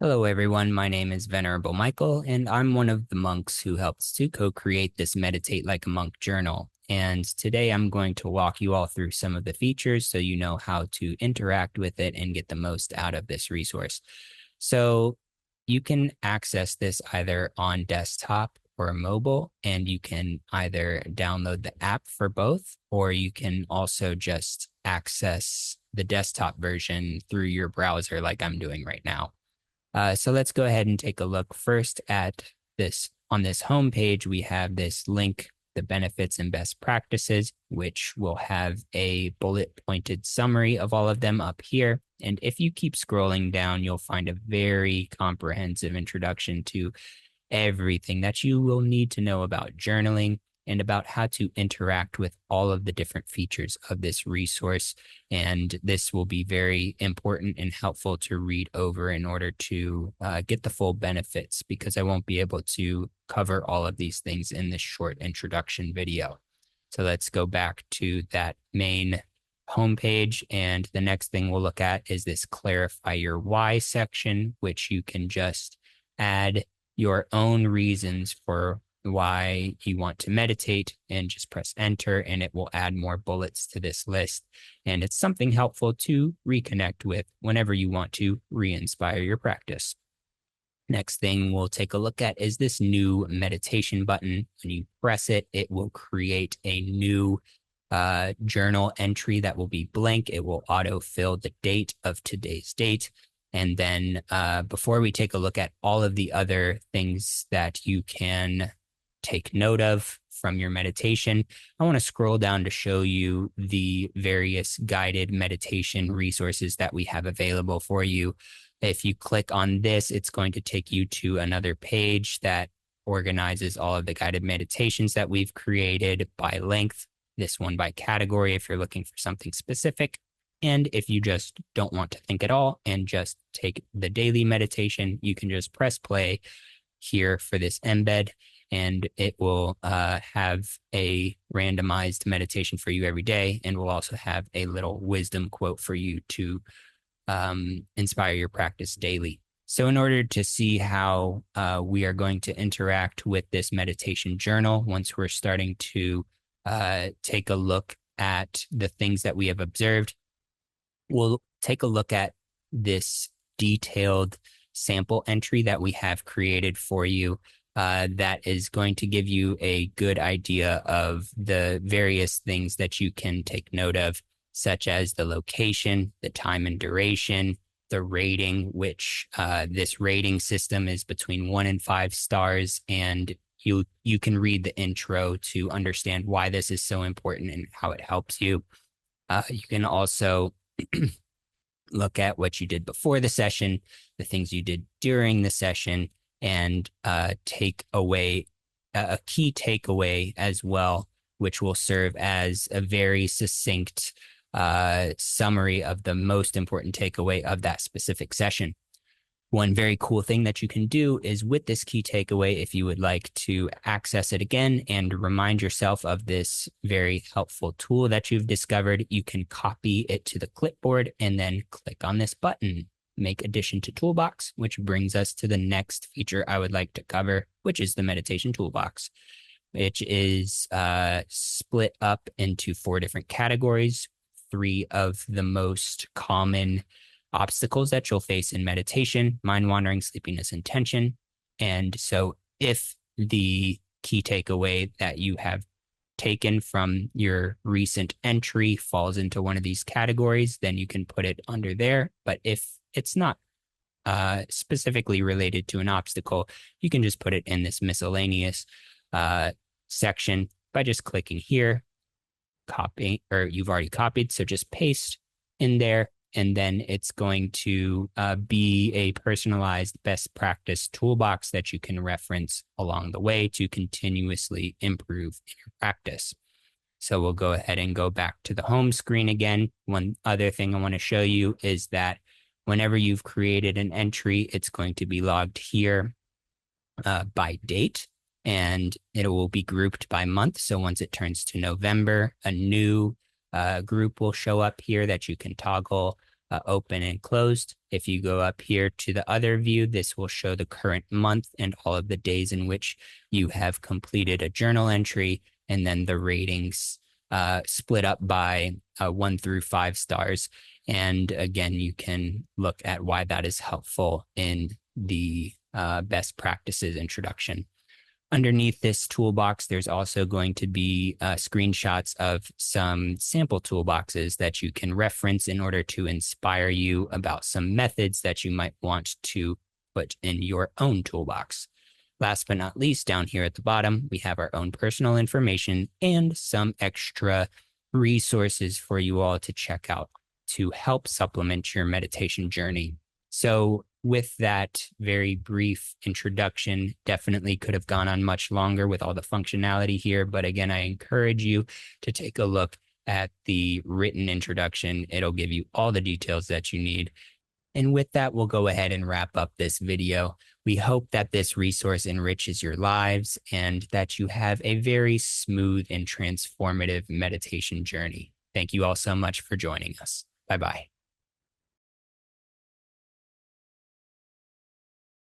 Hello, everyone. My name is Venerable Michael, and I'm one of the monks who helps to co-create this Meditate Like a Monk journal. And today I'm going to walk you all through some of the features so you know how to interact with it and get the most out of this resource. So you can access this either on desktop or mobile, and you can either download the app for both, or you can also just access the desktop version through your browser like I'm doing right now. So let's go ahead and take a look first at this. On this homepage, we have this link, the benefits and best practices, which will have a bullet pointed summary of all of them up here. And if you keep scrolling down, you'll find a very comprehensive introduction to everything that you will need to know about journaling and about how to interact with all of the different features of this resource. And this will be very important and helpful to read over in order to get the full benefits, because I won't be able to cover all of these things in this short introduction video. So let's go back to that main homepage. And the next thing we'll look at is this clarify your why section, which you can just add your own reasons for why you want to meditate and just press enter, and it will add more bullets to this list. And it's something helpful to reconnect with whenever you want to re-inspire your practice. Next thing we'll take a look at is this new meditation button. When you press it, it will create a new journal entry that will be blank. It will auto-fill the date of today's date. And then before we take a look at all of the other things that you can take note of from your meditation, I want to scroll down to show you the various guided meditation resources that we have available for you. If you click on this, it's going to take you to another page that organizes all of the guided meditations that we've created by length, this one by category if you're looking for something specific. And if you just don't want to think at all and just take the daily meditation, you can just press play here for this embed, and it will have a randomized meditation for you every day. And we'll also have a little wisdom quote for you to inspire your practice daily. So in order to see how we are going to interact with this meditation journal, once we're starting to take a look at the things that we have observed, we'll take a look at this detailed sample entry that we have created for you that is going to give you a good idea of the various things that you can take note of, such as the location, the time and duration, the rating, which this rating system is between 1 and 5 stars, and you can read the intro to understand why this is so important and how it helps you. You can also look at what you did before the session, the things you did during the session, and take away a key takeaway as well, which will serve as a very succinct summary of the most important takeaway of that specific session. One very cool thing that you can do is with this key takeaway, if you would like to access it again and remind yourself of this very helpful tool that you've discovered, you can copy it to the clipboard and then click on this button, make addition to toolbox, which brings us to the next feature I would like to cover, which is the meditation toolbox, which is split up into 4 different categories. 3 of the most common obstacles that you'll face in meditation: mind wandering, sleepiness, and tension. And so if the key takeaway that you have taken from your recent entry falls into one of these categories, then you can put it under there. But if it's not specifically related to an obstacle, you can just put it in this miscellaneous section by just clicking here, copy, or you've already copied, so just paste in there, and then it's going to be a personalized best practice toolbox that you can reference along the way to continuously improve your practice. So we'll go ahead and go back to the home screen again. One other thing I want to show you is that whenever you've created an entry, it's going to be logged here by date, and it will be grouped by month. So once it turns to November, a new group will show up here that you can toggle open and closed. If you go up here to the other view, this will show the current month and all of the days in which you have completed a journal entry, and then the ratings split up by 1 through 5 stars. And again, you can look at why that is helpful in the best practices introduction. Underneath this toolbox, there's also going to be screenshots of some sample toolboxes that you can reference in order to inspire you about some methods that you might want to put in your own toolbox. Last but not least, down here at the bottom, we have our own personal information and some extra resources for you all to check out to help supplement your meditation journey. So with that very brief introduction, definitely could have gone on much longer with all the functionality here. But again, I encourage you to take a look at the written introduction. It'll give you all the details that you need. And with that, we'll go ahead and wrap up this video. We hope that this resource enriches your lives and that you have a very smooth and transformative meditation journey. Thank you all so much for joining us. Bye-bye.